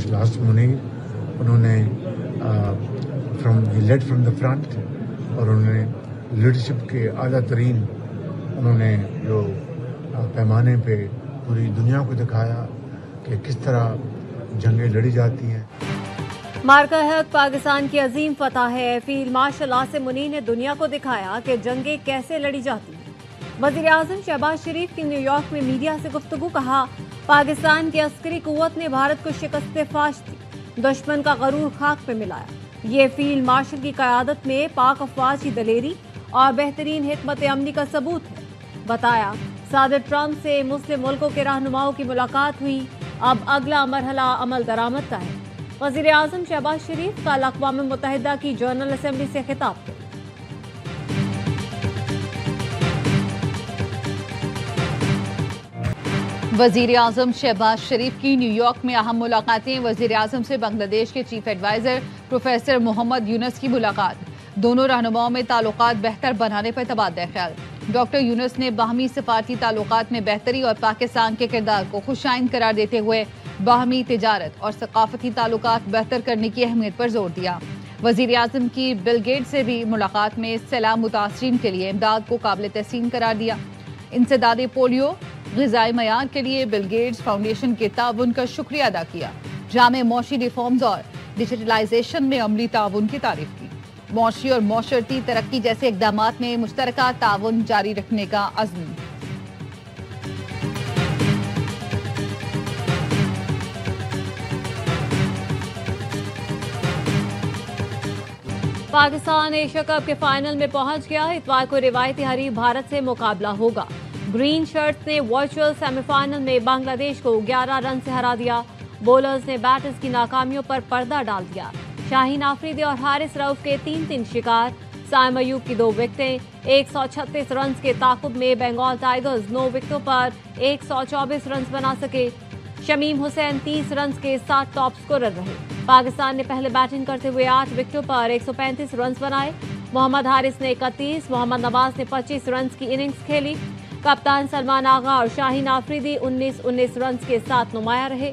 Last Munir انہوں نے lead from the front اور انہوں نے لیڈرشپ کے اعلیٰ ترین انہوں نے جو پیمانے پہ پوری دنیا کو دکھایا کہ کس طرح جنگیں لڑی جاتی ہیں۔ مارکا حق پاکستان کی عظیم فتح ہے۔ فیلڈ مارشل عاصم منیر نے دنیا کو دکھایا کہ جنگیں کیسے لڑی جاتی ہیں۔ وزیر اعظم شہباز شریف کی نیو یارک میں میڈیا سے گفتگو، کہا پاکستان کی عسکری قوت نے بھارت کو شکست فاش دی، دشمن کا غرور خاک پہ ملایا۔ یہ فیلڈ مارشل کی قیادت میں پاک افواج کی دلیری اور بہترین حکمت عملی کا ثبوت ہے۔ بتایا صدر ٹرمپ سے مسلم ملکوں کے رہنماؤں کی ملاقات ہوئی، اب اگلا مرحلہ عمل درآمد کا ہے۔ وزیر اعظم شہباز شریف کل اقوام متحدہ کی جنرل اسمبلی سے خطاب کریں۔ وزیر اعظم شہباز شریف کی نیو یارک میں اہم ملاقاتیں۔ وزیر اعظم سے بنگلہ دیش کے چیف ایڈوائزر پروفیسر محمد یونس کی ملاقات، دونوں رہنماؤں میں تعلقات بہتر بنانے پر تبادلہ خیال۔ ڈاکٹر یونس نے باہمی سفارتی تعلقات میں بہتری اور پاکستان کے کردار کو خوشائند قرار دیتے ہوئے باہمی تجارت اور ثقافتی تعلقات بہتر کرنے کی اہمیت پر زور دیا۔ وزیر اعظم کی بل گیٹس سے بھی ملاقات میں سیلاب متاثرین کے لیے امداد کو قابل تحسین قرار دیا۔ انسداد پولیو غذائی معیار کے لیے بل گیٹس فاؤنڈیشن کے تعاون کا شکریہ ادا کیا۔ جامع معاشی ریفارمز اور ڈیجیٹلائزیشن میں عملی تعاون کی تعریف کی۔ معاشی اور معاشرتی ترقی جیسے اقدامات میں مشترکہ تعاون جاری رکھنے کا عزم۔ پاکستان ایشیا کپ کے فائنل میں پہنچ گیا۔ اتوار کو روایتی حریف بھارت سے مقابلہ ہوگا۔ گرین شرٹس نے ورچوئل سیمی فائنل میں بنگلہ دیش کو 11 رن سے ہرا دیا۔ بولرز نے بیٹرز کی ناکامیوں پر پردہ ڈال دیا۔ شاہین آفریدی اور حارث رؤف کے 3 شکار، سائم ایوب کی 2 وکٹیں۔ 136 رنز کے تعاقب میں بنگال ٹائیگرز 9 وکٹوں پر 124 رنز بنا سکے۔ شمیم حسین 30 رنز کے ساتھ ٹاپ سکورر رہے۔ پاکستان نے پہلے بیٹنگ کرتے ہوئے 8 وکٹوں پر 135 رنز بنائے۔ محمد حارث نے 31، محمد نواز نے 25 رنز کی اننگز کھیلی۔ کپتان سلمان آغا اور شاہین آفریدی 19 رنز کے ساتھ نمایاں رہے۔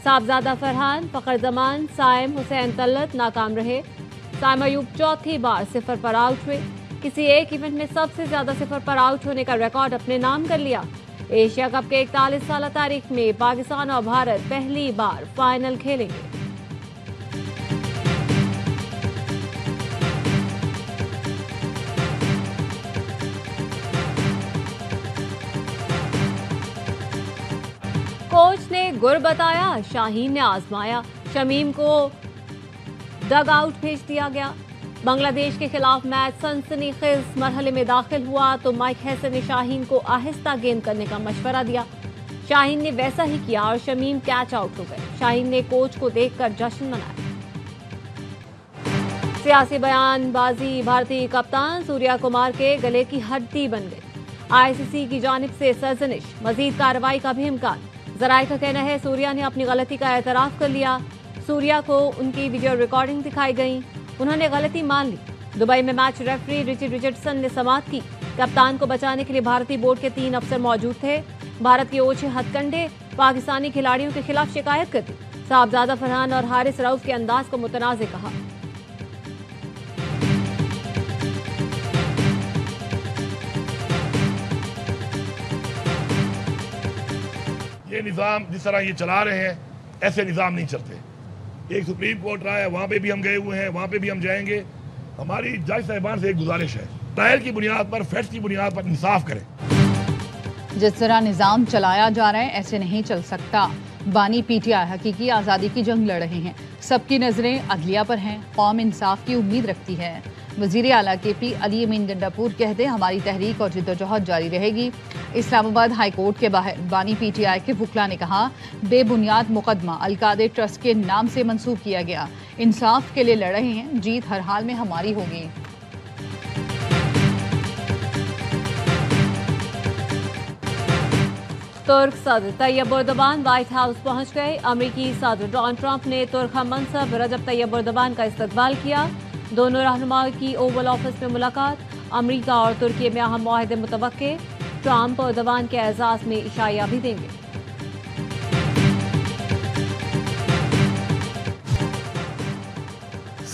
صاحبزادہ فرحان، فخر زمان، سائم حسین طلت ناکام رہے۔ سائم ایوب چوتھی بار 0 پر آؤٹ ہوئے۔ کسی ایک ایونٹ میں سب سے زیادہ 0 پر آؤٹ ہونے کا ریکارڈ اپنے نام کر لیا۔ ایشیا کپ کے 41 سالہ تاریخ میں پاکستان اور بھارت پہلی بار فائنل کھیلیں گے۔ کوچ نے گر بتایا، شاہین نے آزمایا، شمیم کو ڈگ آؤٹ بھیج دیا گیا۔ بنگلہ دیش کے خلاف میچ سنسنی خیز مرحلے میں داخل ہوا تو مائک ہیسن نے شاہین کو آہستہ گیند کرنے کا مشورہ دیا۔ شاہین نے ویسا ہی کیا اور شمیم کیچ آؤٹ ہو گئے۔ شاہین نے کوچ کو دیکھ کر جشن منایا۔ سیاسی بیان بازی بھارتی کپتان سوریا کمار کے گلے کی ہڈی بن گئی۔ آئی سی سی کی جانب سے سرزنش، مزید کارروائی کا بھی امکان۔ ذرائع کا کہنا ہے سوریا نے اپنی غلطی کا اعتراف کر لیا۔ سوریا کو ان کی ویڈیو ریکارڈنگ دکھائی گئی، انہوں نے غلطی مان لی۔ دبئی میں میچ ریفری رچی رچرڈسن نے سماعت کی۔ کپتان کو بچانے کے لیے بھارتی بورڈ کے 3 افسر موجود تھے۔ بھارت کے اوچھے ہتھ کنڈے پاکستانی کھلاڑیوں کے خلاف شکایت کرتی۔ صاحبزادہ فرحان اور حارث رؤف کے انداز کو متنازع کہا۔ یہ نظام جس طرح یہ چلا رہے ہیں ایسے نظام نہیں چلتے۔ ایک سپریم کورٹ رہا ہے، وہاں پہ بھی ہم گئے ہوئے ہیں، وہاں پہ بھی ہم جائیں گے۔ ہماری جج صاحبان سے ایک گزارش ہے، ٹرائل کی بنیاد پر، فیکٹس کی بنیاد پر انصاف کریں۔ جس طرح نظام چلایا جا رہا ہے ایسے نہیں چل سکتا۔ بانی پی ٹی آئی حقیقی آزادی کی جنگ لڑ رہے ہیں، سب کی نظریں عدلیہ پر ہیں، قوم انصاف کی امید رکھتی ہے۔ وزیر اعلیٰ کے پی علی امین گنڈاپور کہتے ہماری تحریک اور جدوجہد جاری رہے گی۔ اسلام آباد ہائی کورٹ کے باہر بانی پی ٹی آئی کے وکلاء نے کہا بے بنیاد مقدمہ القادر ٹرسٹ کے نام سے منسوخ کیا گیا، انصاف کے لیے لڑ رہے ہیں، جیت ہر حال میں ہماری ہوگی۔ ترک صدر طیب اردوان وائٹ ہاؤس پہنچ گئے۔ امریکی صدر ڈونلڈ ٹرمپ نے ترک ہم منصب رجب طیب اردوان کا استقبال کیا۔ دونوں رہنماؤں کی اوول آفس میں ملاقات۔ امریکہ اور ترکی میں اہم معاہدے متوقع۔ ٹرمپ اردوان کے اعزاز میں عشائیہ بھی دیں گے۔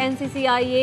NCCIA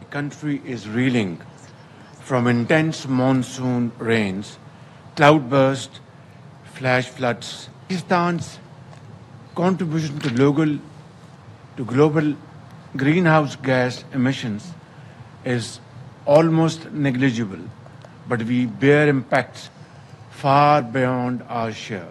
The country is reeling from intense monsoon rains, cloudburst, flash floods. Pakistan's contribution to global greenhouse gas emissions is almost negligible, but we bear impacts far beyond our share.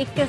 21